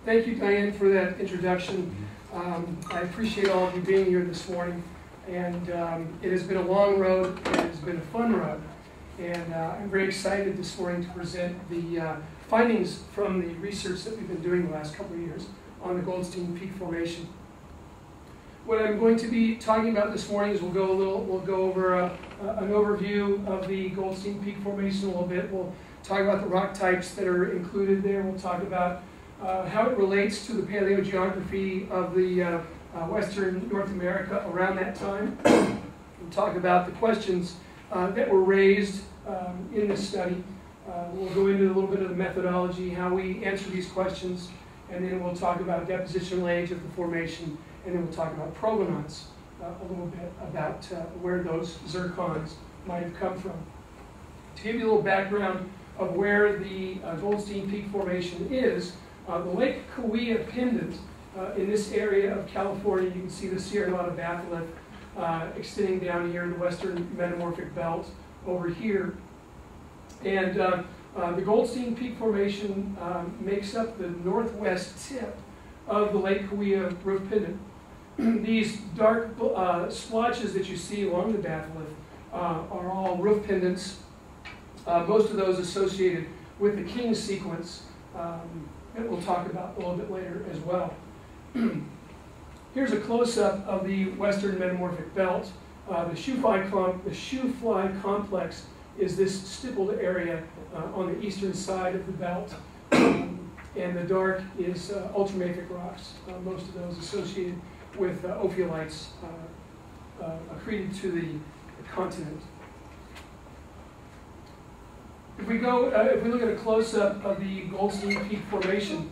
Thank you, Diane, for that introduction. I appreciate all of you being here this morning. And it has been a long road, and it has been a fun road. And I'm very excited this morning to present the findings from the research that we've been doing the last couple of years on the Goldstein Peak Formation. What I'm going to be talking about this morning is we'll go over an overview of the Goldstein Peak Formation a little bit. We'll talk about the rock types that are included there. We'll talk about how it relates to the paleogeography of the Western North America around that time. We'll talk about the questions that were raised in this study. We'll go into a little bit of the methodology, how we answer these questions, and then we'll talk about depositional age of the formation, and then we'll talk about provenance, a little bit about where those zircons might have come from. To give you a little background of where the Goldstein Peak Formation is, the Lake Cahuilla pendant in this area of California, you can see the Sierra Nevada batholith extending down here in the western metamorphic belt over here. And the Goldstein Peak Formation makes up the northwest tip of the Lake Cahuilla roof pendant. These dark splotches that you see along the batholith are all roof pendants, most of those associated with the King sequence that we'll talk about a little bit later as well. Here's a close-up of the western metamorphic belt. The shoe fly complex is this stippled area on the eastern side of the belt, and the dark is ultramafic rocks, most of those associated with ophiolites accreted to the continent. If we look at a close-up of the Goldstein Peak Formation,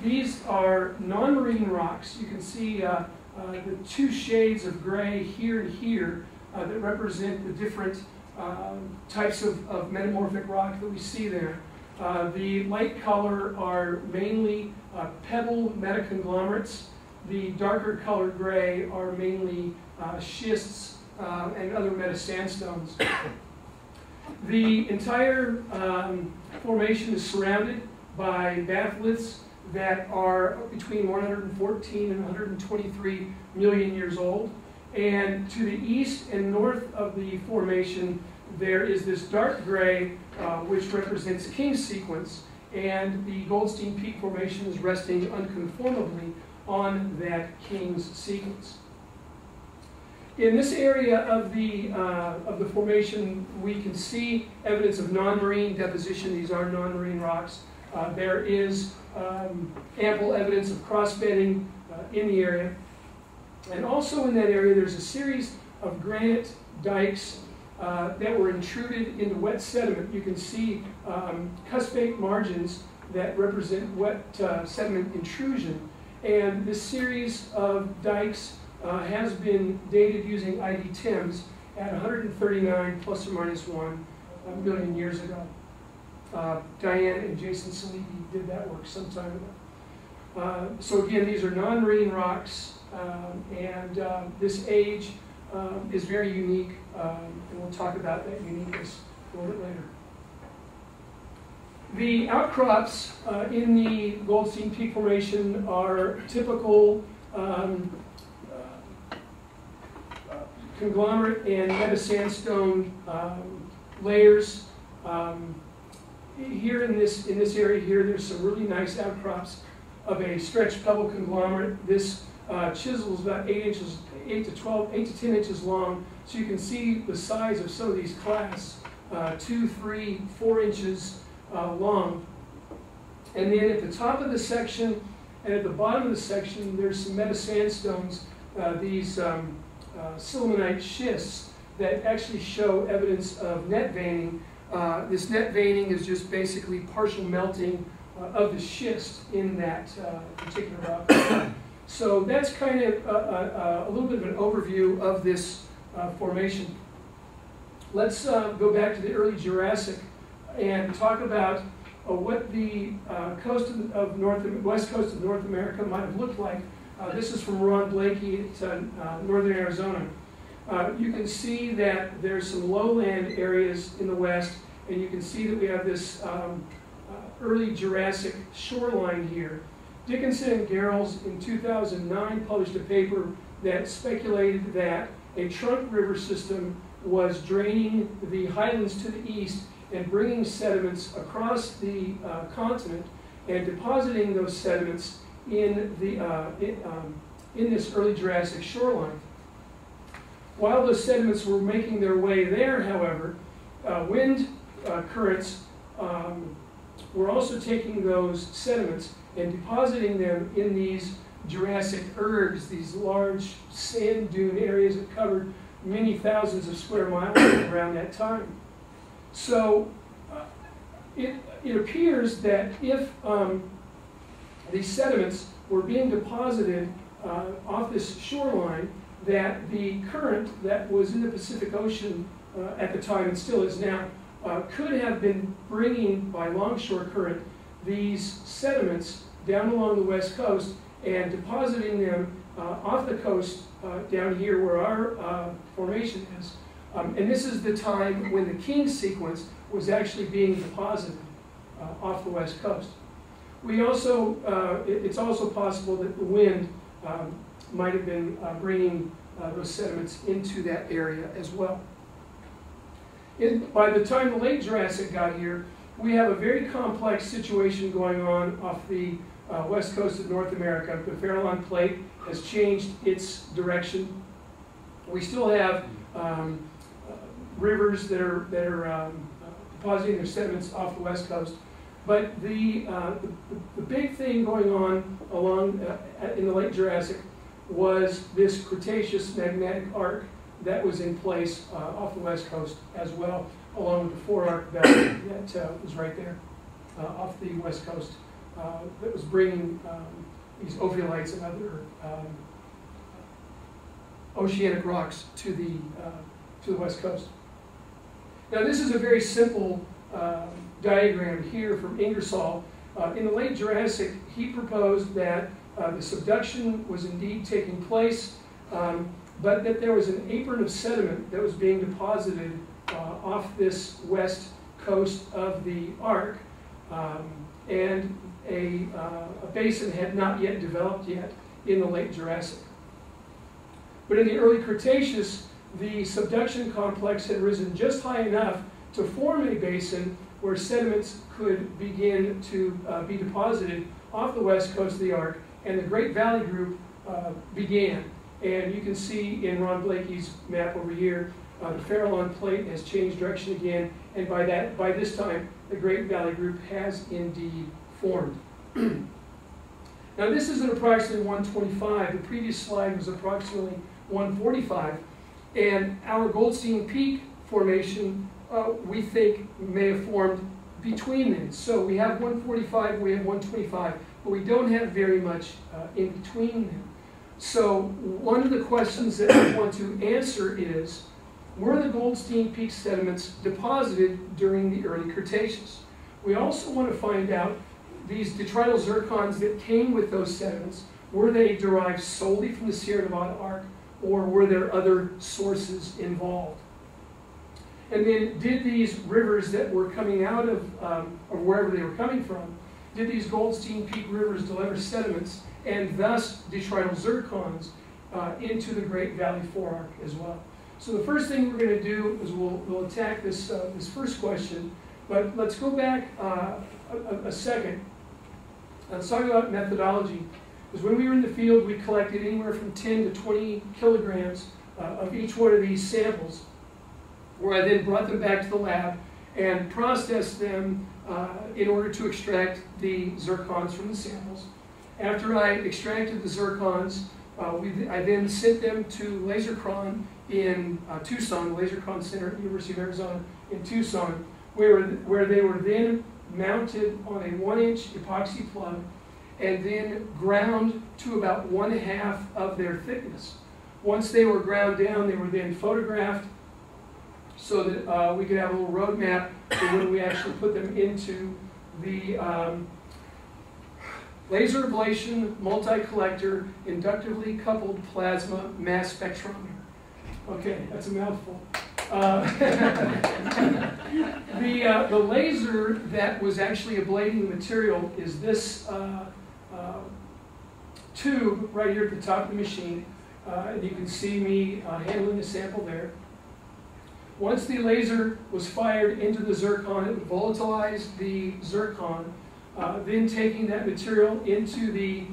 these are non-marine rocks. You can see the two shades of gray here and here that represent the different types of metamorphic rock that we see there. The light color are mainly pebble metaconglomerates. The darker colored gray are mainly schists and other metasandstones. The entire formation is surrounded by batholiths that are between 114 and 123 million years old. And to the east and north of the formation, there is this dark gray, which represents King sequence, and the Goldstein Peak Formation is resting unconformably on that King's sequence. In this area of the formation, we can see evidence of non-marine deposition. These are non-marine rocks. There is ample evidence of cross-bedding in the area. And also in that area, there's a series of granite dikes that were intruded into wet sediment. You can see cuspate margins that represent wet sediment intrusion. And this series of dikes has been dated using ID-TEMS at 139 plus or minus 1 million years ago. Diane and Jason Saliki did that work some time ago. So again, these are non-marine rocks, and this age is very unique, and we'll talk about that uniqueness a little bit later. The outcrops in the Goldstein Peak Formation are typical conglomerate and metasandstone layers. Here in this area here, there's some really nice outcrops of a stretched pebble conglomerate. This chisel is about 8 to 10 inches long, so you can see the size of some of these clasts, 2, 3, 4 inches long. And then at the top of the section and at the bottom of the section, there's some metasandstones, these sillimanite schists that actually show evidence of net veining. This net veining is just basically partial melting of the schist in that particular rock. So that's kind of a little bit of an overview of this formation. Let's go back to the early Jurassic and talk about what the west coast of North America might have looked like. This is from Ron Blakey at northern Arizona. You can see that there's some lowland areas in the west, and you can see that we have this early Jurassic shoreline here. Dickinson and Garrels in 2009 published a paper that speculated that a trunk river system was draining the highlands to the east and bringing sediments across the continent and depositing those sediments in this early Jurassic shoreline. While those sediments were making their way there, however, wind currents were also taking those sediments and depositing them in these Jurassic ergs, these large sand dune areas that covered many thousands of square miles around that time. So it appears that if these sediments were being deposited off this shoreline, that the current that was in the Pacific Ocean at the time, and still is now, could have been bringing, by longshore current, these sediments down along the west coast and depositing them off the coast down here where our formation is. And this is the time when the King sequence was actually being deposited off the west coast. We also, it's also possible that the wind might have been bringing those sediments into that area as well. By the time the late Jurassic got here, we have a very complex situation going on off the west coast of North America. The Farallon Plate has changed its direction. We still have rivers that are depositing their sediments off the west coast. But the big thing going on along in the late Jurassic was this Cretaceous magmatic arc that was in place off the west coast as well, along with the Forearc Valley that was right there off the west coast that was bringing these ophiolites and other oceanic rocks to the west coast. Now this is a very simple diagram here from Ingersoll. In the late Jurassic, he proposed that the subduction was indeed taking place, but that there was an apron of sediment that was being deposited off this west coast of the arc, and a basin had not yet developed yet in the late Jurassic. But in the early Cretaceous, the subduction complex had risen just high enough to form a basin where sediments could begin to be deposited off the west coast of the arc, and the Great Valley Group began. And you can see in Ron Blakey's map over here, the Farallon Plate has changed direction again, and by this time, the Great Valley Group has indeed formed. Now this is at approximately 125. The previous slide was approximately 145, and our Goldstein Peak formation, we think, may have formed between them. So we have 145, we have 125, but we don't have very much in between them. So one of the questions that I want to answer is, were the Goldstein Peak sediments deposited during the early Cretaceous? We also want to find out, these detrital zircons that came with those sediments, were they derived solely from the Sierra Nevada arc, or were there other sources involved? And then, did these rivers that were coming out of, or wherever they were coming from, did these Goldstein Peak rivers deliver sediments and thus detrital zircons into the Great Valley Forearc as well? So the first thing we're going to do is we'll attack this first question, but let's go back a second. Let's talk about methodology. Because when we were in the field, we collected anywhere from 10 to 20 kilograms of each one of these samples, where I then brought them back to the lab and processed them in order to extract the zircons from the samples. After I extracted the zircons, I then sent them to Lasercron in Tucson, the Lasercron Center at the University of Arizona in Tucson, where they were then mounted on a 1-inch epoxy plug and then ground to about 1/2 of their thickness. Once they were ground down, they were then photographed so that we could have a little roadmap for when we actually put them into the laser ablation multi-collector inductively coupled plasma mass spectrometer. Okay, that's a mouthful. The laser that was actually ablating the material is this tube right here at the top of the machine. And you can see me handling the sample there. Once the laser was fired into the zircon, it would volatilize the zircon, then taking that material into the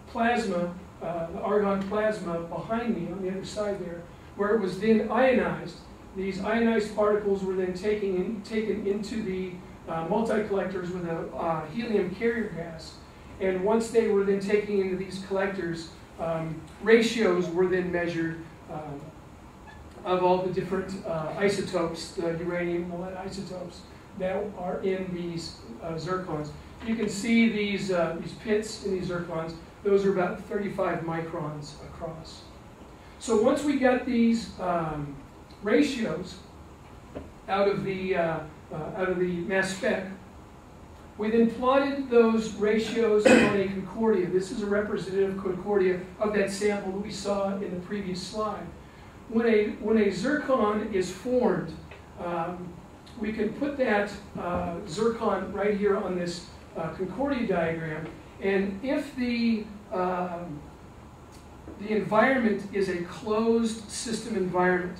plasma, the argon plasma behind me on the other side there, where it was then ionized. These ionized particles were then taken into the multi-collectors with a helium carrier gas. And once they were then taken into these collectors, ratios were then measured of all the different isotopes, the uranium and lead isotopes that are in these zircons. You can see these pits in these zircons. Those are about 35 microns across. So once we got these ratios out of the mass spec, we then plotted those ratios on a concordia. This is a representative concordia of that sample that we saw in the previous slide. When a zircon is formed, we can put that zircon right here on this concordia diagram, and if the environment is a closed system environment,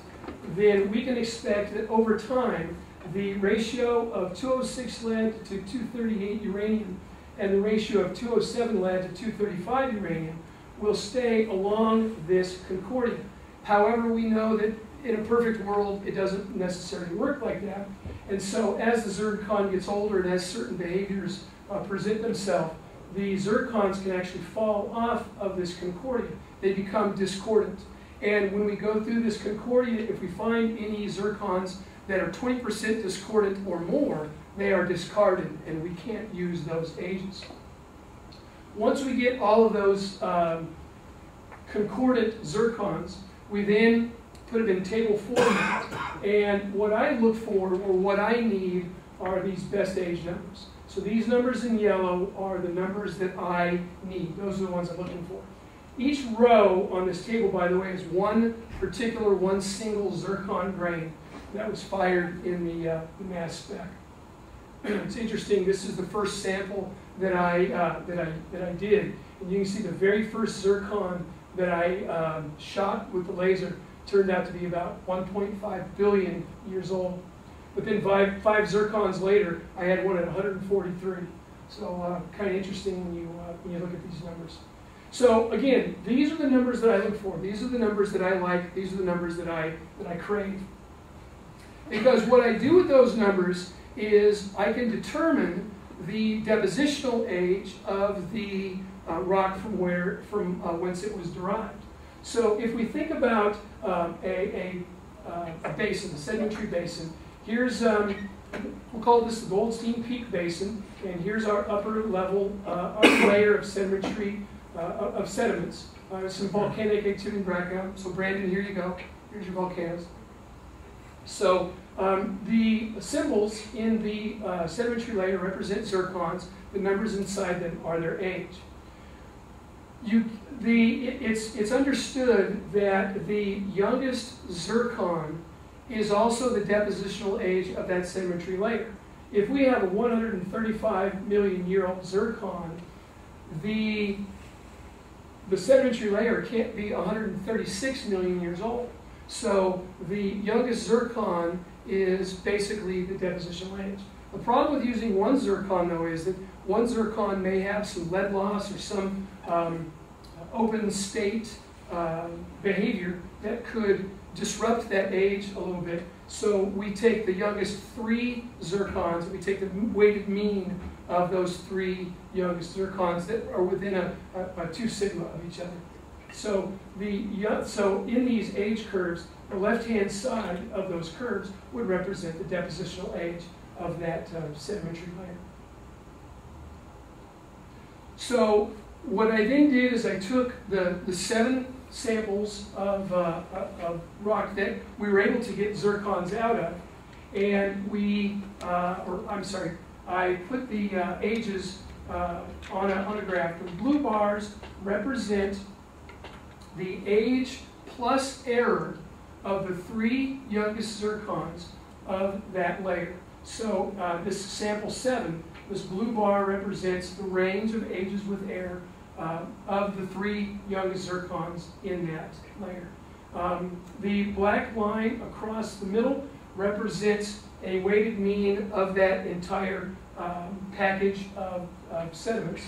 then we can expect that over time the ratio of 206 lead to 238 uranium and the ratio of 207 lead to 235 uranium will stay along this concordia. However, we know that in a perfect world it doesn't necessarily work like that, and so as the zircon gets older and as certain behaviors present themselves, the zircons can actually fall off of this concordia. They become discordant. And when we go through this concordia, if we find any zircons that are 20% discordant or more, they are discarded, and we can't use those agents. Once we get all of those concordant zircons, we then put it in table format. And what I look for, or what I need, are these best age numbers. So these numbers in yellow are the numbers that I need. Those are the ones I'm looking for. Each row on this table, by the way, is one single zircon grain that was fired in the mass spec. It's interesting. This is the first sample that I did, and you can see the very first zircon that I shot with the laser turned out to be about 1.5 billion years old. But then five zircons later, I had one at 143. So kind of interesting when you look at these numbers. So again, these are the numbers that I look for. These are the numbers that I like. These are the numbers that I crave. Because what I do with those numbers is I can determine the depositional age of the rock from whence it was derived. So if we think about a basin, a sedimentary basin, here's we'll call this the Goldstein Peak Basin, and here's our upper level upper layer of sedimentary of sediments. Some volcanic activity in the background. So Brandon, here you go. Here's your volcanoes. So the symbols in the sedimentary layer represent zircons. The numbers inside them are their age. It's understood that the youngest zircon is also the depositional age of that sedimentary layer. If we have a 135 million year old zircon, the sedimentary layer can't be 136 million years old. So the youngest zircon is basically the depositional age. The problem with using one zircon, though, is that one zircon may have some lead loss or some open state behavior that could disrupt that age a little bit. So we take the youngest 3 zircons, we take the weighted mean of those 3 youngest zircons that are within a 2 sigma of each other. So in these age curves, the left-hand side of those curves would represent the depositional age of that sedimentary layer. So what I then did is I took the 7 samples of rock that we were able to get zircons out of, and I put the ages on a graph. The blue bars represent the age plus error of the 3 youngest zircons of that layer. So this sample 7, this blue bar represents the range of ages with error of the 3 youngest zircons in that layer. The black line across the middle represents a weighted mean of that entire package of sediments,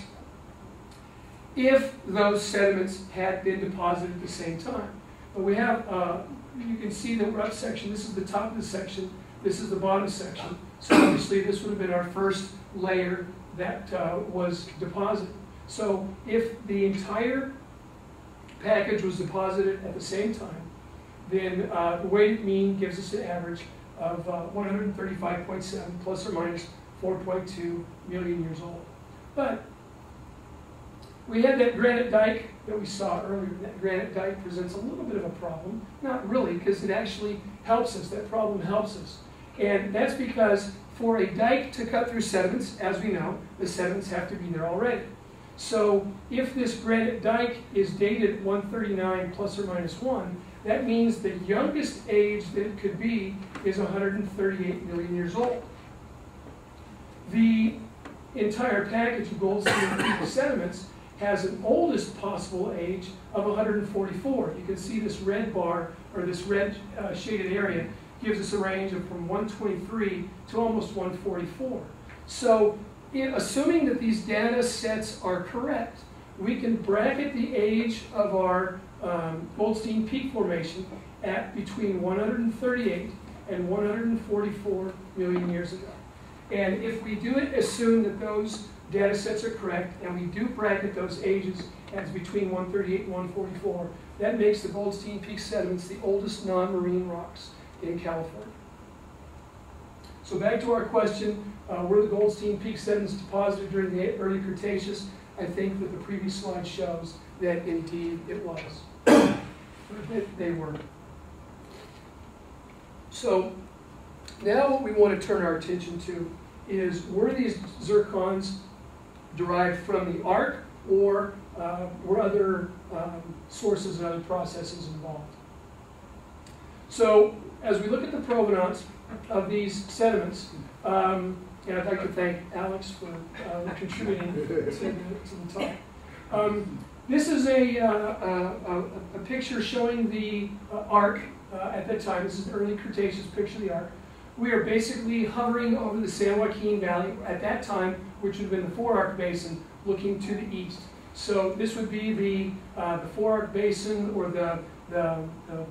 if those sediments had been deposited at the same time. But we have, you can see the rough section. This is the top of the section. This is the bottom section. So obviously this would have been our first layer that was deposited. So if the entire package was deposited at the same time, then the weighted mean gives us an average of 135.7 plus or minus 4.2 million years old. But we had that granite dike that we saw earlier. That granite dike presents a little bit of a problem. Not really, because it actually helps us. That problem helps us. And that's because for a dike to cut through sediments, as we know, the sediments have to be there already. So if this granite dike is dated 139 plus or minus 1, that means the youngest age that it could be is 138 million years old. The entire package of Goldstein Peak sediments has an oldest possible age of 144. You can see this red bar, or this red shaded area, gives us a range of from 123 to almost 144. So assuming that these data sets are correct, we can bracket the age of our Goldstein Peak formation at between 138 and 144 million years ago. And if we do it, assume that those data sets are correct, and we do bracket those ages as between 138 and 144, that makes the Goldstein Peak sediments the oldest non-marine rocks in California. So back to our question, were the Goldstein Peak sediments deposited during the early Cretaceous? I think that the previous slide shows that indeed it was. They were. So now what we want to turn our attention to is, were these zircons derived from the arc, or were other sources and other processes involved? So as we look at the provenance of these sediments, and I'd like to thank Alex for contributing to the talk. This is a picture showing the arc at that time. This is an early Cretaceous picture of the arc. We are basically hovering over the San Joaquin Valley at that time, which would have been the Forearc Basin, looking to the east. So this would be the Forearc Basin, or the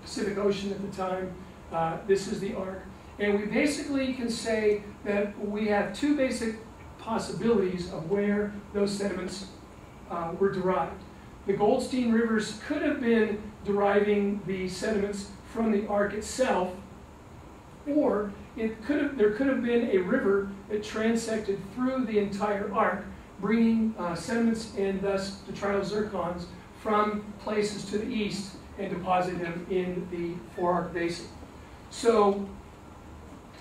Pacific Ocean at the time. This is the arc. And we basically can say that we have two basic possibilities of where those sediments were derived. The Goldstein rivers could have been deriving the sediments from the arc itself, or there could have been a river that transected through the entire arc, bringing sediments and thus detrital zircons from places to the east and depositing them in the Forearc Basin. So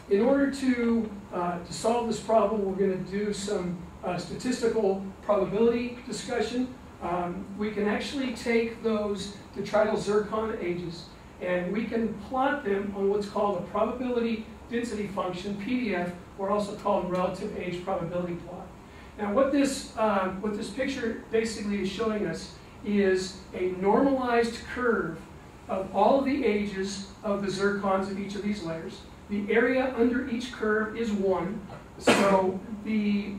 in order to solve this problem, we're going to do some statistical probability discussion. We can actually take those detrital zircon ages, and we can plot them on what's called a probability density function, PDF, or also called relative age probability plot. Now what this picture basically is showing us is a normalized curve of all of the ages of the zircons of each of these layers. The area under each curve is 1, so the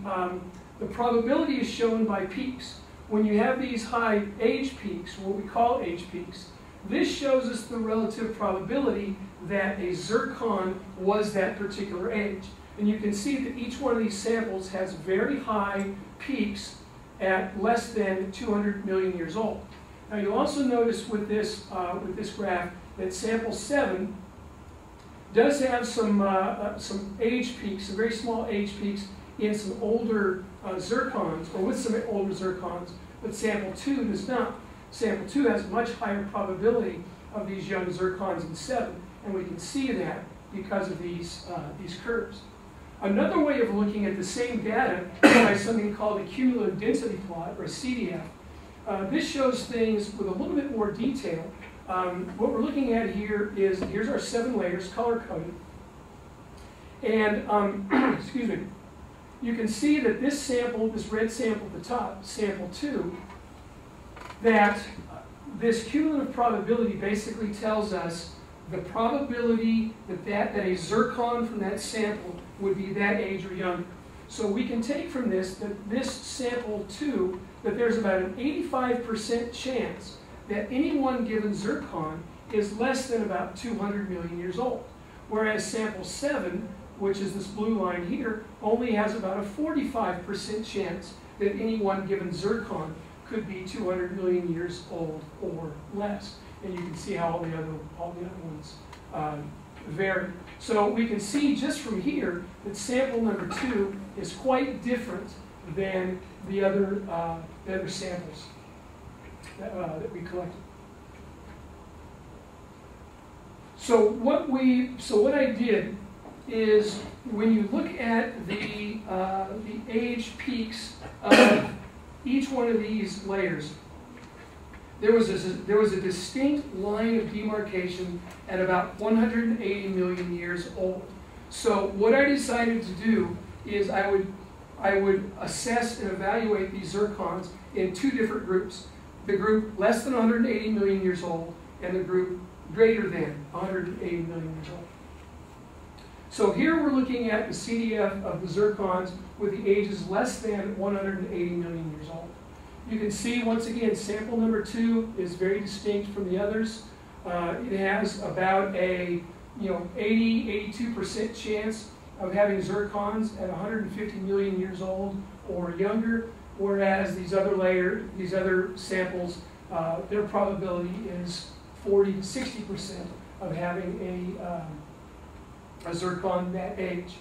probability is shown by peaks. When you have these high age peaks, what we call age peaks, this shows us the relative probability that a zircon was that particular age. And you can see that each one of these samples has very high peaks at less than 200 million years old. Now you'll also notice with this graph that sample 7 does have some age peaks, some very small age peaks in some older zircons, or with some older zircons, but sample 2 does not. Sample 2 has a much higher probability of these young zircons than 7, and we can see that because of these curves. Another way of looking at the same data is by something called a cumulative density plot, or a CDF. This shows things with a little bit more detail. What we're looking at here is, here's our 7 layers, color-coded. And, excuse me, you can see that this sample, this red sample at the top, sample 2, that this cumulative probability basically tells us the probability that a zircon from that sample would be that age or younger. So we can take from this that this sample 2, that there's about an 85% chance that any one given zircon is less than about 200 million years old. Whereas sample 7, which is this blue line here, only has about a 45% chance that any one given zircon could be 200 million years old or less. And you can see how all the other ones vary. So we can see just from here that sample number 2 is quite different than the other samples that we collected. So what I did is, when you look at the age peaks of each one of these layers, there was a distinct line of demarcation at about 180 million years old. So what I decided to do is I would assess and evaluate these zircons in 2 different groups: the group less than 180 million years old and the group greater than 180 million years old. So here we're looking at the CDF of the zircons with the ages less than 180 million years old. You can see, once again, sample number 2 is very distinct from the others. It has about a 80–82% chance of having zircons at 150 million years old or younger, whereas these other samples, their probability is 40–60% of having a zircon that age.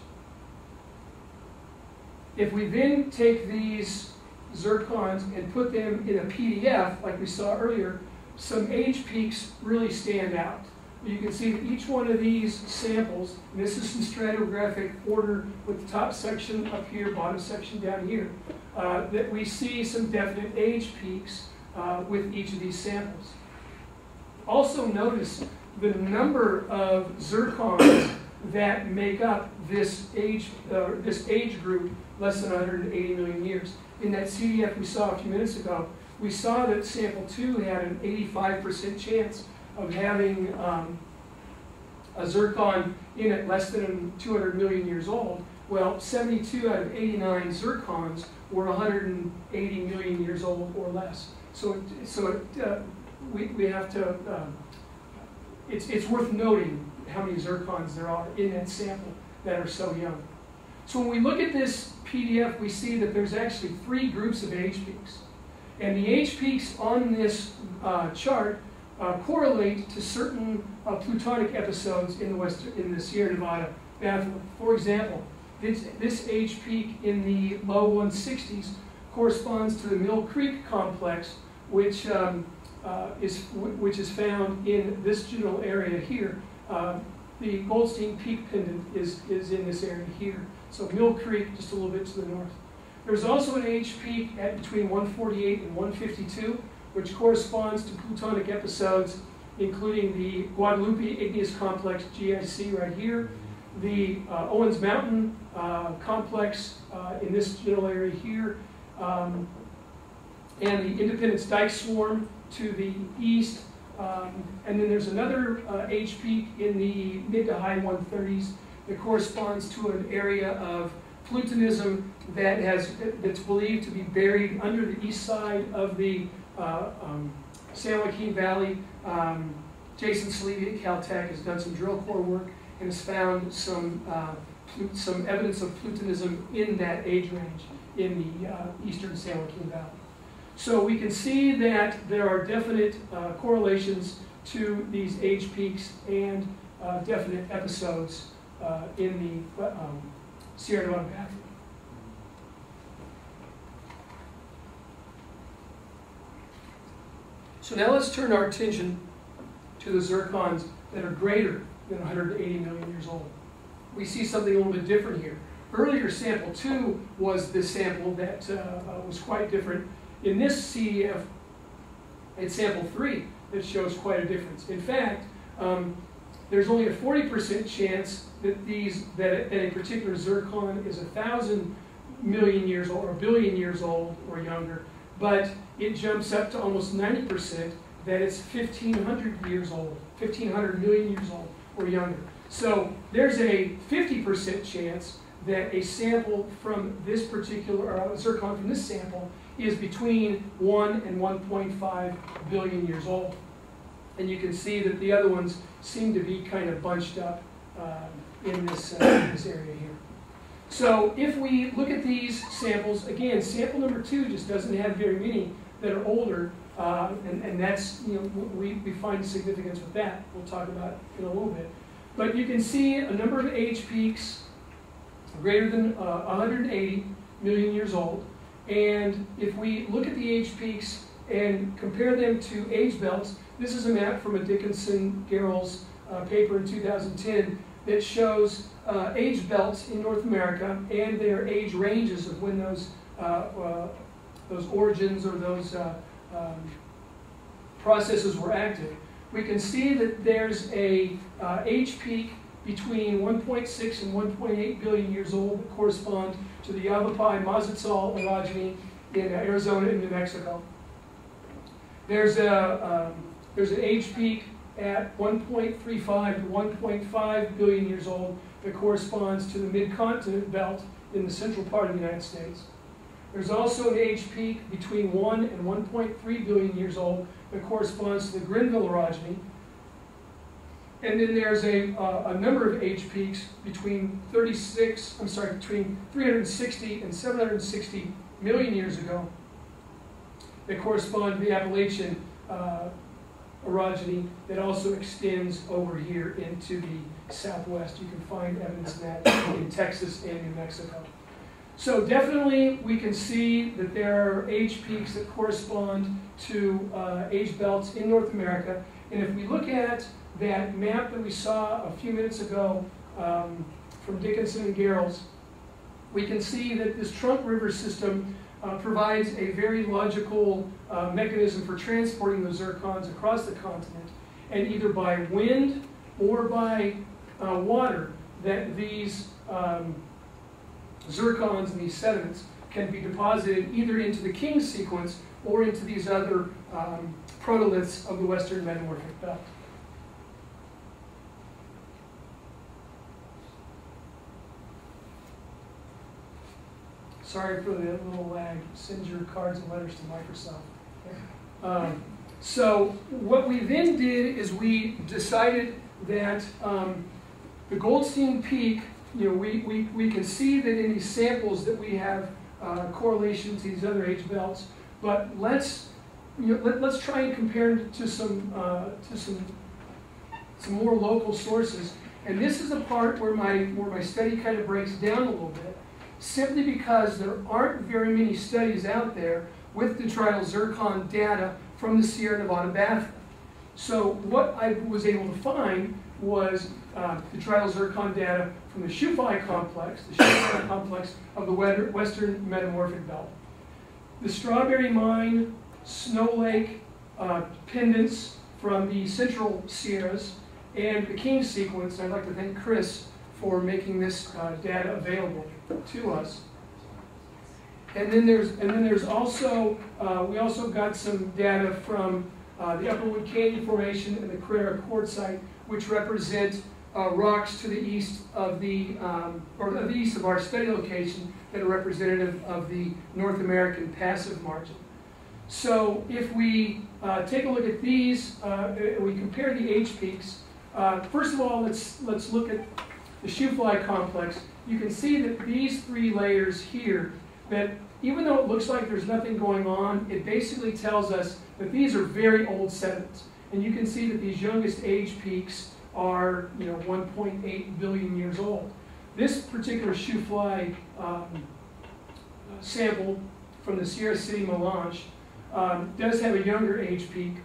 If we then take these zircons and put them in a PDF, like we saw earlier, some age peaks really stand out. You can see that each one of these samples, and this is in stratigraphic order with the top section up here, bottom section down here, that we see some definite age peaks with each of these samples. Also notice the number of zircons that make up this age group less than 180 million years. In that CDF we saw a few minutes ago, we saw that sample 2 had an 85% chance of having a zircon in it less than 200 million years old. Well, 72 out of 89 zircons were 180 million years old or less. We have to, it's worth noting how many zircons there are in that sample that are so young. So when we look at this PDF, we see that there's actually 3 groups of age peaks. And the age peaks on this chart correlate to certain plutonic episodes in the Sierra Nevada basin. For example, this age peak in the low 160s corresponds to the Mill Creek complex, which is found in this general area here. The Goldstein Peak pendant is in this area here. So Mill Creek, just a little bit to the north. There's also an age peak at between 148 and 152, which corresponds to plutonic episodes, including the Guadalupe Igneous Complex, GIC right here, the Owens Mountain complex in this general area here, and the Independence Dike Swarm to the east. And then there's another age peak in the mid to high 130s that corresponds to an area of plutonism that's believed to be buried under the east side of the San Joaquin Valley. Jason Salivia at Caltech has done some drill core work and has found some evidence of plutonism in that age range in the eastern San Joaquin Valley. So we can see that there are definite correlations to these age peaks and definite episodes in the Sierra Nevada basin. So now let's turn our attention to the zircons that are greater than 180 million years old. We see something a little bit different here. Earlier, sample 2 was this sample that was quite different. In this CDF, it's sample 3 that shows quite a difference. In fact, there's only a 40% chance that a particular zircon is 1,000 million years old or 1 billion years old or younger. but it jumps up to almost 90% that it's 1,500 years old, 1,500 million years old or younger. So there's a 50% chance that a sample from this particular, or zircon from this sample, is between 1 and 1.5 billion years old. And you can see that the other ones seem to be kind of bunched up in this area here. So if we look at these samples, again, sample number 2 just doesn't have very many that are older, and that's, we find significance with that. We'll talk about it in a little bit. But you can see a number of age peaks greater than 180 million years old. And if we look at the age peaks and compare them to age belts, this is a map from a Dickinson-Garrels paper in 2010 that shows age belts in North America and their age ranges of when those origins or those processes were active. We can see that there's a age peak between 1.6 and 1.8 billion years old that correspond to the Yavapai-Mazatzal orogeny in Arizona and New Mexico. There's an age peak at 1.35 to 1.5 billion years old that corresponds to the mid-continent belt in the central part of the United States. There's also an age peak between 1 and 1.3 billion years old that corresponds to the Grenville orogeny. And then there's a number of age peaks between 360 and 760 million years ago that correspond to the Appalachian orogeny that also extends over here into the southwest. You can find evidence of that in Texas and New Mexico. So definitely we can see that there are age peaks that correspond to age belts in North America. And if we look at that map that we saw a few minutes ago from Dickinson and Garrels, we can see that this trunk river system provides a very logical mechanism for transporting those zircons across the continent, and either by wind or by water, that these zircons and these sediments can be deposited either into the King sequence or into these other protoliths of the Western Metamorphic Belt. Sorry for the little lag. Send your cards and letters to Microsoft. Okay. So what we then did is we decided that the Goldstein Peak, we can see that in these samples that we have correlations to these other age belts, but let's try and compare it to some more local sources. And this is a part where my study kind of breaks down a little bit, simply because there aren't very many studies out there with detrital zircon data from the Sierra Nevada Basin. So what I was able to find was detrital zircon data from the Shoofly complex, of the Western Metamorphic Belt. The Strawberry Mine, Snow Lake pendants from the Central Sierras, and the King sequence. I'd like to thank Chris for making this data available to us. And then there's also we also got some data from the Upperwood Canyon Formation and the Carrera Quartzite, which represent rocks to the east of the east of our study location that are representative of the North American passive margin. So if we take a look at these, we compare the age peaks. First of all, let's look at the Shoofly complex. You can see that these three layers here, that even though it looks like there's nothing going on, it basically tells us that these are very old sediments. And you can see that these youngest age peaks are 1.8 billion years old. This particular Shoofly sample from the Sierra City Melange does have a younger age peak.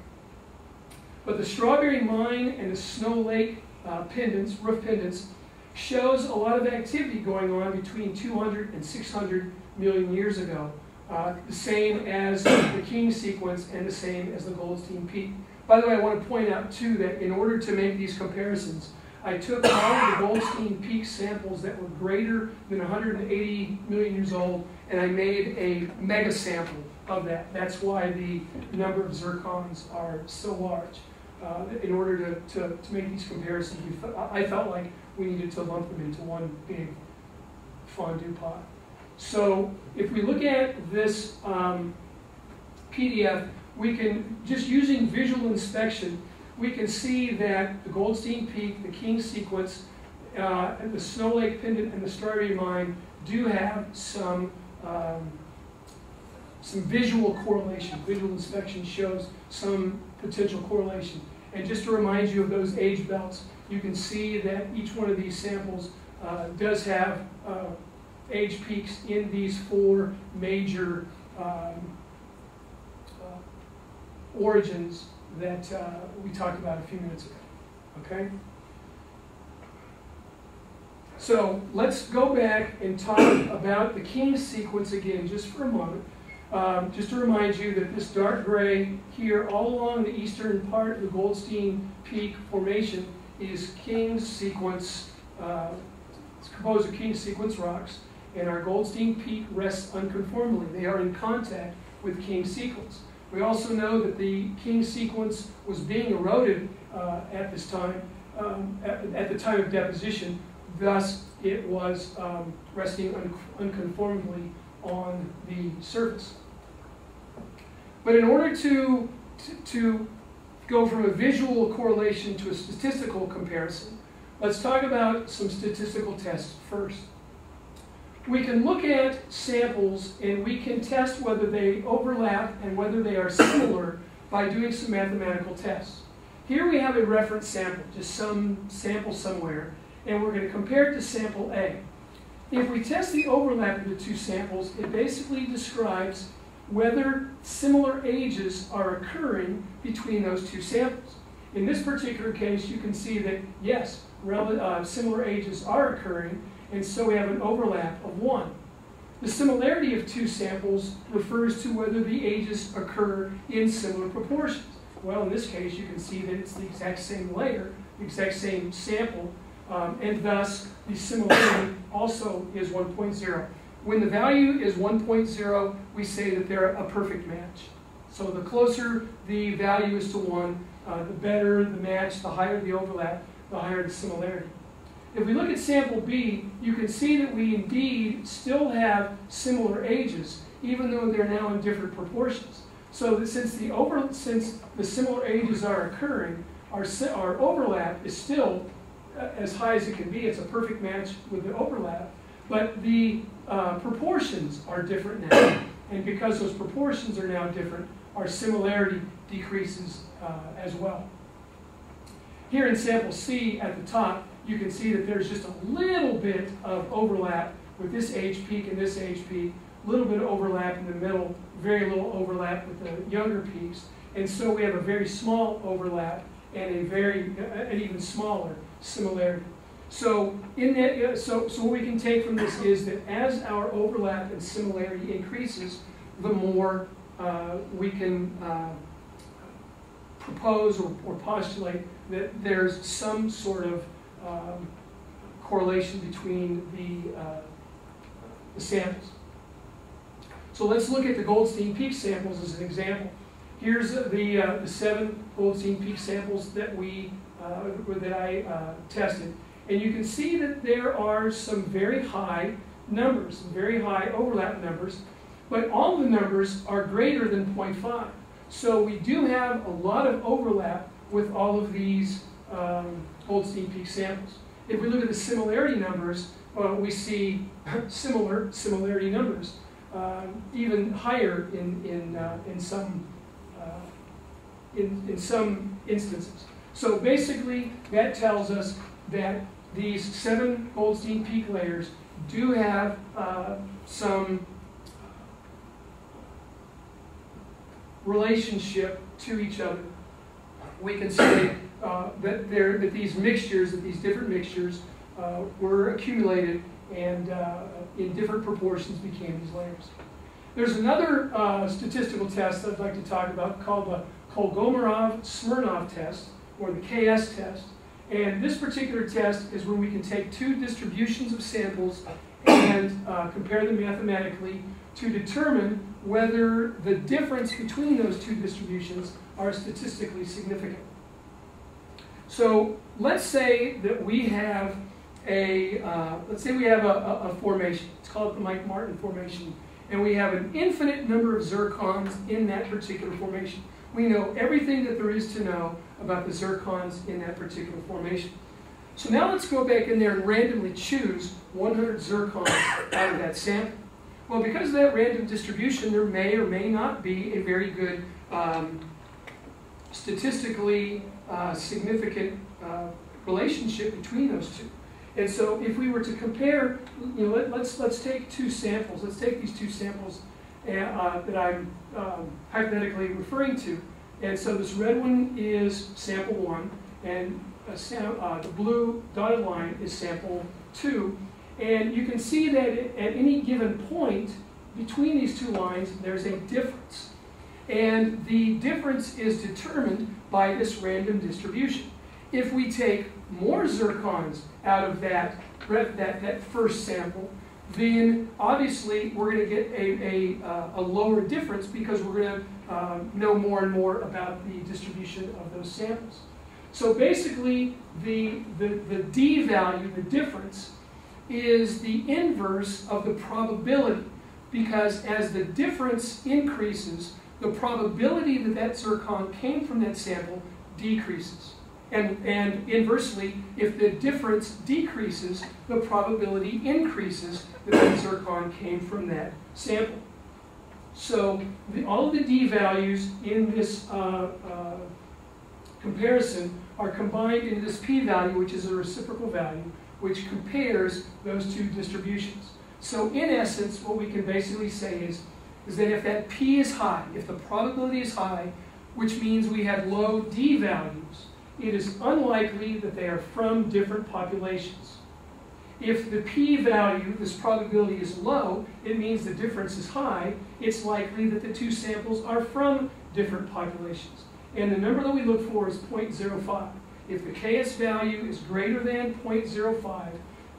But the Strawberry Mine and the Snow Lake pendants, roof pendants, shows a lot of activity going on between 200 and 600 million years ago. The same as the King sequence and the same as the Goldstein Peak. By the way, I want to point out too that in order to make these comparisons, I took all of the Goldstein Peak samples that were greater than 180 million years old, and I made a mega sample of that. That's why the number of zircons are so large. In order to make these comparisons, I felt like we needed to lump them into one big fondue pot. So if we look at this PDF, we can, just using visual inspection, we can see that the Goldstein Peak, the King sequence, and the Snow Lake Pendant, and the Strawberry Mine do have some visual correlation. Visual inspection shows some potential correlation. And just to remind you of those age belts, you can see that each one of these samples does have age peaks in these four major origins that we talked about a few minutes ago. Okay? So let's go back and talk about the King sequence again just for a moment. Just to remind you that this dark gray here all along the eastern part of the Goldstein Peak formation is King sequence. It's composed of King sequence rocks, and our Goldstein Peak rests unconformably. They are in contact with King sequence. We also know that the King sequence was being eroded at this time, at the time of deposition. Thus, it was resting unconformably on the surface. But in order to go from a visual correlation to a statistical comparison, let's talk about some statistical tests first. We can look at samples and we can test whether they overlap and whether they are similar by doing some mathematical tests. Here we have a reference sample, just some sample somewhere, and we're going to compare it to sample A. If we test the overlap of the two samples, it basically describes whether similar ages are occurring between those two samples. In this particular case, you can see that, yes, similar ages are occurring, and so we have an overlap of 1. The similarity of two samples refers to whether the ages occur in similar proportions. Well, in this case, you can see that it's the exact same layer, the exact same sample, and thus the similarity also is 1.0. When the value is 1.0, we say that they're a perfect match. So the closer the value is to 1, the better the match, the higher the overlap, the higher the similarity. If we look at sample B, you can see that we indeed still have similar ages, even though they're now in different proportions. So that since the similar ages are occurring, our overlap is still as high as it can be. It's a perfect match with the overlap. But the proportions are different now. And because those proportions are now different, our similarity decreases as well. Here in sample C at the top, you can see that there's just a little bit of overlap with this age peak and this age peak, a little bit of overlap in the middle, very little overlap with the younger peaks. And so we have a very small overlap and an even smaller similarity. So what we can take from this is that as our overlap and similarity increases, the more we can propose or postulate that there's some sort of correlation between the samples. So let's look at the Goldstein Peak samples as an example. Here's the 7 Goldstein Peak samples that I tested. And you can see that there are some very high numbers, some very high overlap numbers, but all the numbers are greater than 0.5. So we do have a lot of overlap with all of these Goldstein Peak samples. If we look at the similarity numbers, we see similarity numbers, even higher in some instances. So basically, that tells us that these 7 Goldstein Peak layers do have some relationship to each other. We can say that these different mixtures were accumulated and in different proportions became these layers. There's another statistical test that I'd like to talk about called the Kolmogorov-Smirnov test, or the KS test. And this particular test is when we can take 2 distributions of samples and compare them mathematically to determine whether the difference between those two distributions are statistically significant. So let's say that we have a formation. It's called the Mike Martin Formation, and we have an infinite number of zircons in that particular formation. We know everything that there is to know about the zircons in that particular formation. So now let's go back in there and randomly choose 100 zircons out of that sample. Well, because of that random distribution, there may or may not be a very good statistically significant relationship between those two. And so if we were to compare, let's take two samples. Let's take these two samples that I'm hypothetically referring to. And so this red one is sample 1, and the blue dotted line is sample 2. And you can see that at any given point between these two lines, there's a difference. And the difference is determined by this random distribution. If we take more zircons out of that first sample, then obviously we're going to get a lower difference because we're going to know more and more about the distribution of those samples. So basically, the D value, the difference, is the inverse of the probability, because as the difference increases, the probability that that zircon came from that sample decreases. And inversely, if the difference decreases, the probability increases that that zircon came from that sample. So all of the D values in this comparison are combined into this p-value, which is a reciprocal value, which compares those two distributions. So in essence, what we can basically say is that if that p is high, if the probability is high, which means we have low D values, it is unlikely that they are from different populations. If the p-value, this probability, is low, it means the difference is high. It's likely that the two samples are from different populations. And the number that we look for is 0.05. If the Ks value is greater than 0.05,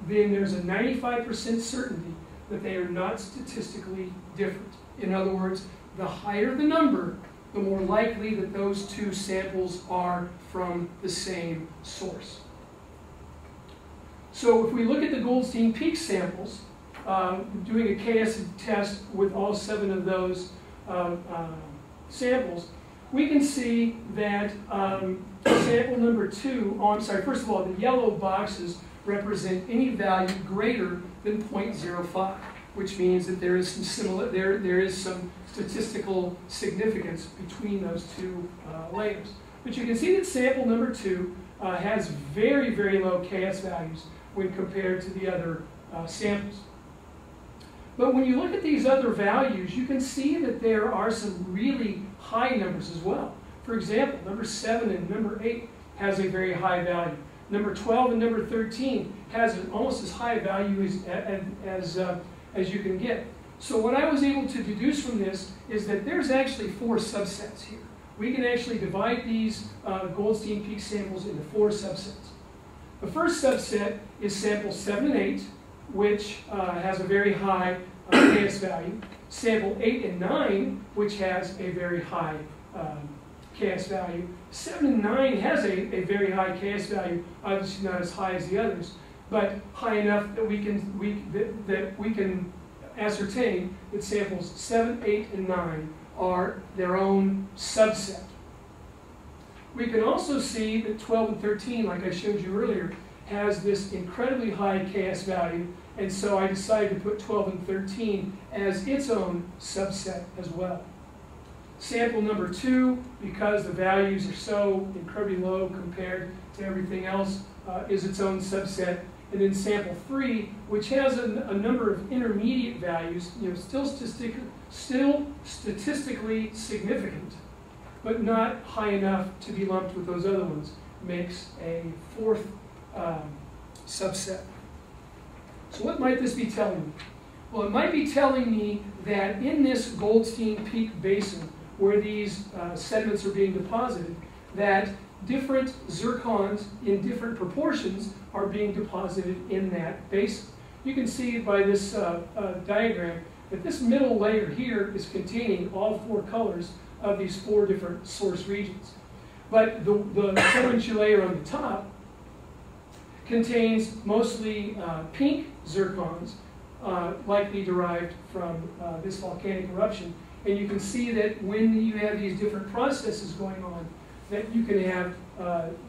then there's a 95% certainty that they are not statistically different. In other words, the higher the number, the more likely that those two samples are from the same source. So if we look at the Goldstein Peak samples, doing a Ks test with all 7 of those samples, we can see that sample number 2, first of all, the yellow boxes represent any value greater than 0.05, which means that there is some statistical significance between those two layers. But you can see that sample number 2 has very, very low Ks values when compared to the other samples. But when you look at these other values, you can see that there are some really high numbers as well. For example, number 7 and number 8 has a very high value. Number 12 and number 13 has an almost as high value as you can get. So what I was able to deduce from this is that there's actually 4 subsets here. We can actually divide these Goldstein Peak samples into 4 subsets. The first subset is sample 7 and 8, which has a very high Ks value. Sample 8 and 9, which has a very high Ks value. 7 and 9 has a very high Ks value, obviously not as high as the others, but high enough that we can ascertain that samples 7, 8, and 9 are their own subset. We can also see that 12 and 13, like I showed you earlier, has this incredibly high Ks value, and so I decided to put 12 and 13 as its own subset as well. Sample number 2, because the values are so incredibly low compared to everything else, is its own subset. And then sample 3, which has a number of intermediate values, still statistically significant, but not high enough to be lumped with those other ones, makes a 4th subset. So what might this be telling me? Well, it might be telling me that in this Goldstein Peak basin, where these sediments are being deposited, that different zircons in different proportions are being deposited in that basin. You can see by this diagram that this middle layer here is containing all 4 colors of these 4 different source regions. But the sedimentary layer on the top contains mostly pink zircons, likely derived from this volcanic eruption. And you can see that when you have these different processes going on, that you can have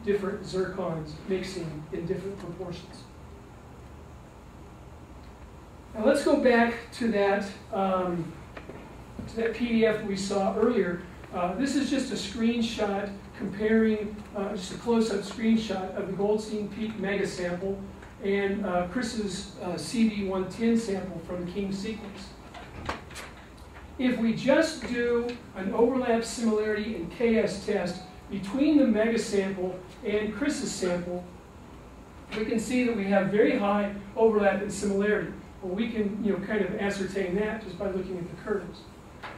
different zircons mixing in different proportions. Now let's go back to that PDF we saw earlier. This is just a screenshot comparing, just a close-up screenshot of the Goldstein Peak mega sample and Chris's CV110 sample from the King sequence. If we just do an overlap similarity and KS test between the mega sample and Chris's sample, we can see that we have very high overlap and similarity. Well, we can kind of ascertain that just by looking at the curves.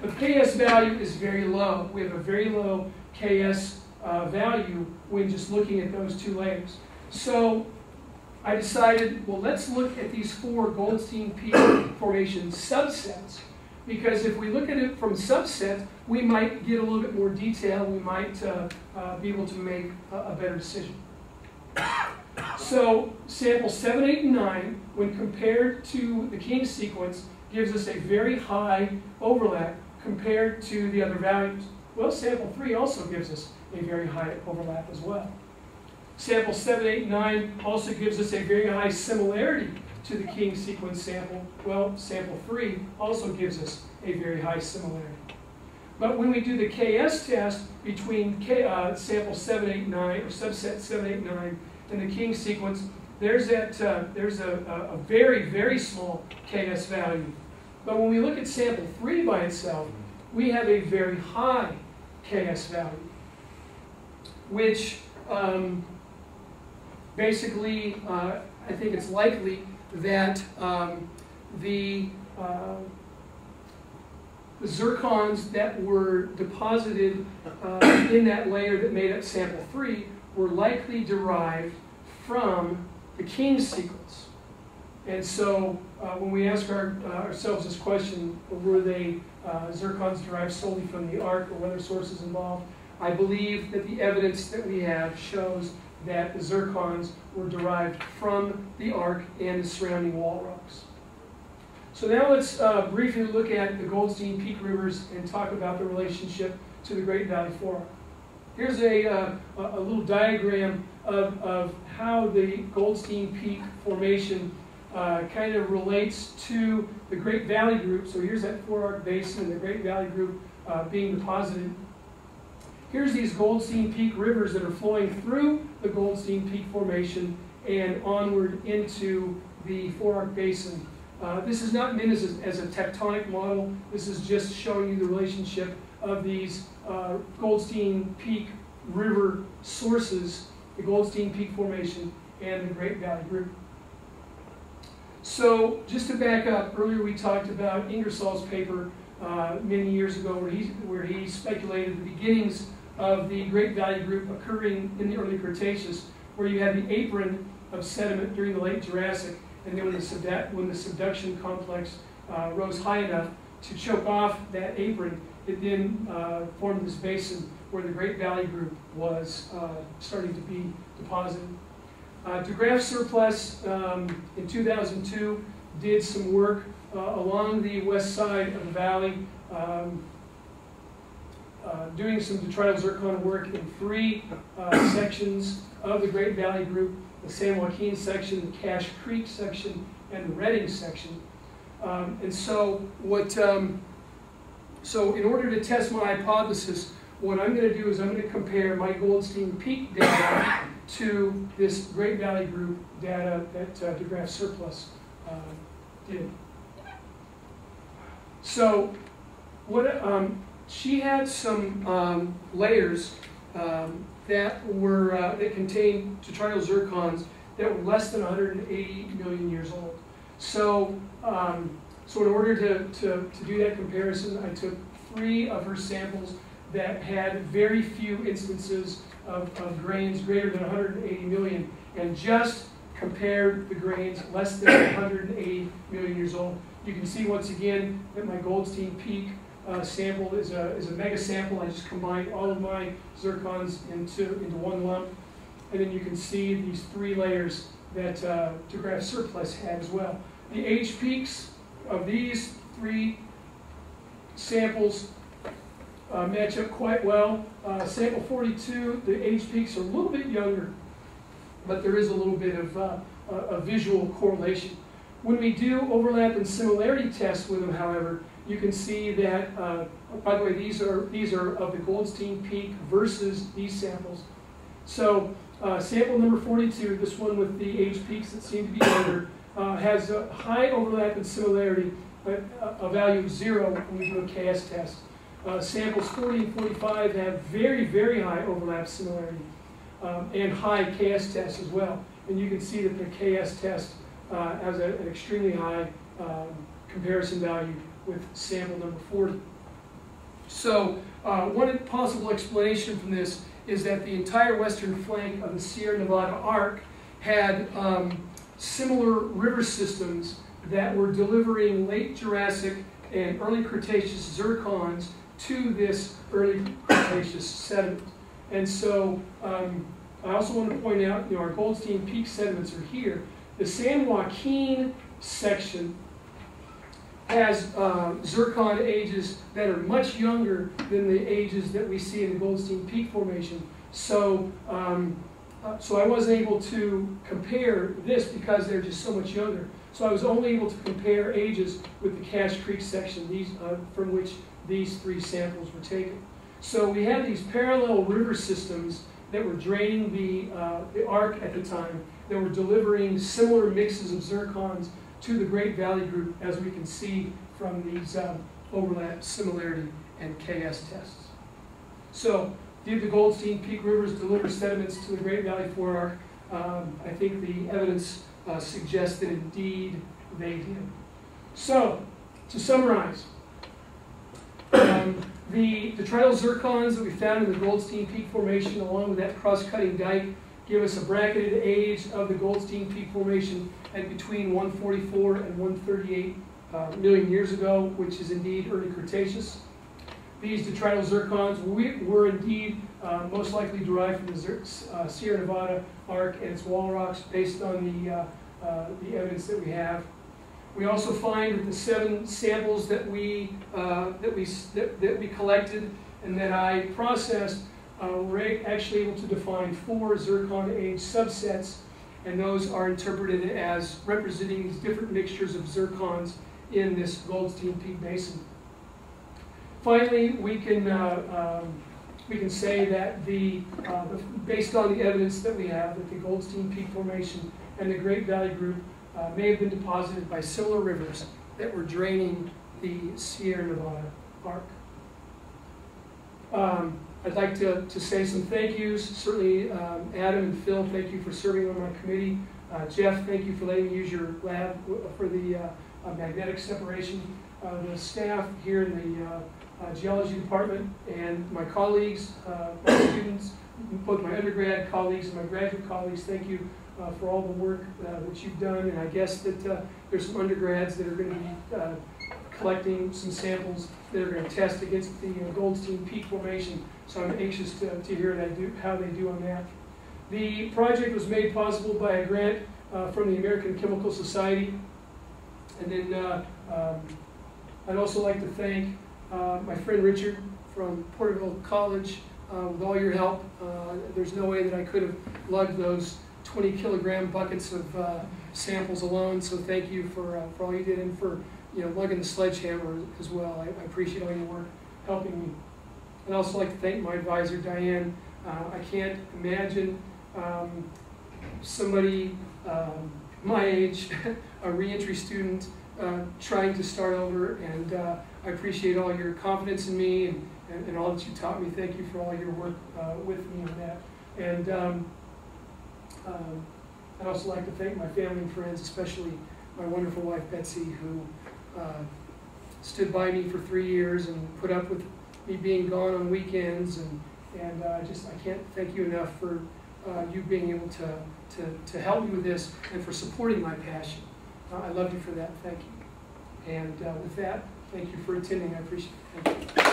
The KS value is very low. We have a very low KS value when just looking at those 2 layers. So I decided, well, let's look at these 4 Goldstein Peak formation subsets, because if we look at it from subset, we might get a little bit more detail. We might be able to make a better decision. So sample 7, 8, and 9, when compared to the King sequence, gives us a very high overlap compared to the other values. Well, sample 3 also gives us a very high overlap as well. Sample 7, 8, 9 also gives us a very high similarity to the King sequence sample. Well, sample 3 also gives us a very high similarity. But when we do the KS test between sample 7, 8, 9, or subset 7, 8, 9, and the King sequence, there's a very, very small KS value. But when we look at sample 3 by itself, we have a very high KS value, which basically, I think it's likely that the zircons that were deposited in that layer that made up sample 3 were likely derived from the King sequence. And so when we ask ourselves this question, were they zircons derived solely from the arc or other sources involved, I believe that the evidence that we have shows that the zircons were derived from the arc and the surrounding wall rocks. So now let's briefly look at the Goldstein Peak rivers and talk about the relationship to the Great Valley Forearc. Here's a little diagram of how the Goldstein Peak formation kind of relates to the Great Valley Group. So here's that Forearc Basin and the Great Valley Group being deposited. Here's these Goldstein Peak rivers that are flowing through the Goldstein Peak formation and onward into the Forearc Basin. This is not meant as a tectonic model. This is just showing you the relationship of these Goldstein Peak river sources, the Goldstein Peak formation, and the Great Valley Group. So just to back up, earlier we talked about Ingersoll's paper many years ago where he speculated the beginnings of the Great Valley Group occurring in the early Cretaceous, where you had the apron of sediment during the late Jurassic, and then when the subduction complex rose high enough to choke off that apron, it then formed this basin where the Great Valley Group was starting to be deposited. DeGraaf Surplus in 2002 did some work along the west side of the valley, doing some detrital zircon work in 3 sections of the Great Valley Group: the San Joaquin section, the Cache Creek section, and the Redding section. And so so in order to test my hypothesis, what I'm going to do is I'm going to compare my Goldstein Peak data to this Great Valley Group data that DeGraaf Surplus did. So she had some layers that contained detrital zircons that were less than 180 million years old. So so in order to do that comparison, I took 3 of her samples that had very few instances of grains greater than 180 million, and just compared the grains less than 180 million years old. You can see once again that my Goldstein Peak sample is a mega sample. I just combined all of my zircons into one lump. And then you can see these 3 layers that DeGraff Surplus had as well. The age peaks of these 3 samples match up quite well. Sample 42, the age peaks are a little bit younger, but there is a little bit of a visual correlation. When we do overlap and similarity tests with them, however, you can see that, by the way, these are of the Goldstein Peak versus these samples. So sample number 42, this one with the age peaks that seem to be younger, has a high overlap and similarity, but a value of 0 when we do a KS test. Samples 40 and 45 have very, very high overlap similarity and high KS test as well. And you can see that the KS test has an extremely high comparison value with sample number 40. So one possible explanation from this is that the entire western flank of the Sierra Nevada arc had similar river systems that were delivering late Jurassic and early Cretaceous zircons to this early Cretaceous sediment. And so I also want to point out, our Goldstein Peak sediments are here. The San Joaquin section has zircon ages that are much younger than the ages that we see in the Goldstein Peak Formation. So, so I wasn't able to compare this because they're just so much younger. So I was only able to compare ages with the Cache Creek section, from which these 3 samples were taken. So we had these parallel river systems that were draining the arc at the time, that were delivering similar mixes of zircons to the Great Valley Group, as we can see from these overlap, similarity, and KS tests. So, did the Goldstein Peak rivers deliver sediments to the Great Valley Forearc? I think the evidence suggests that indeed they did. So, to summarize, the detrital zircons that we found in the Goldstein Peak Formation, along with that cross-cutting dike, give us a bracketed age of the Goldstein Peak Formation at between 144 and 138 million years ago, which is indeed early Cretaceous. These detrital zircons were indeed most likely derived from the Sierra Nevada arc and its wall rocks, based on the evidence that we have. We also find that the 7 samples that we collected and that I processed we're actually able to define 4 zircon age subsets, and those are interpreted as representing these different mixtures of zircons in this Goldstein Peak Basin. Finally, we can say that based on the evidence that we have, that the Goldstein Peak Formation and the Great Valley Group may have been deposited by similar rivers that were draining the Sierra Nevada arc. I'd like to say some thank yous. Certainly, Adam and Phil, thank you for serving on my committee. Jeff, thank you for letting me use your lab for the magnetic separation. The staff here in the Geology department, and my colleagues, my students, both my undergrad colleagues and my graduate colleagues, thank you for all the work that you've done. And I guess that there's some undergrads that are going to be collecting some samples that are going to test against the Goldstein Peak Formation. So I'm anxious to hear how they do on that. The project was made possible by a grant from the American Chemical Society. And then I'd also like to thank my friend Richard from Porterville College. With all your help, there's no way that I could have lugged those 20-kilogram buckets of samples alone. So thank you for all you did, and for lugging the sledgehammer as well. I appreciate all your work helping me. I'd also like to thank my advisor, Diane. I can't imagine somebody my age, a reentry student, trying to start over, and I appreciate all your confidence in me and all that you taught me. Thank you for all your work with me on that. And I'd also like to thank my family and friends, especially my wonderful wife, Betsy, who stood by me for 3 years and put up with me being gone on weekends, and I can't thank you enough for you being able to help me with this and for supporting my passion. I love you for that. Thank you. And with that, thank you for attending. I appreciate it. Thank you.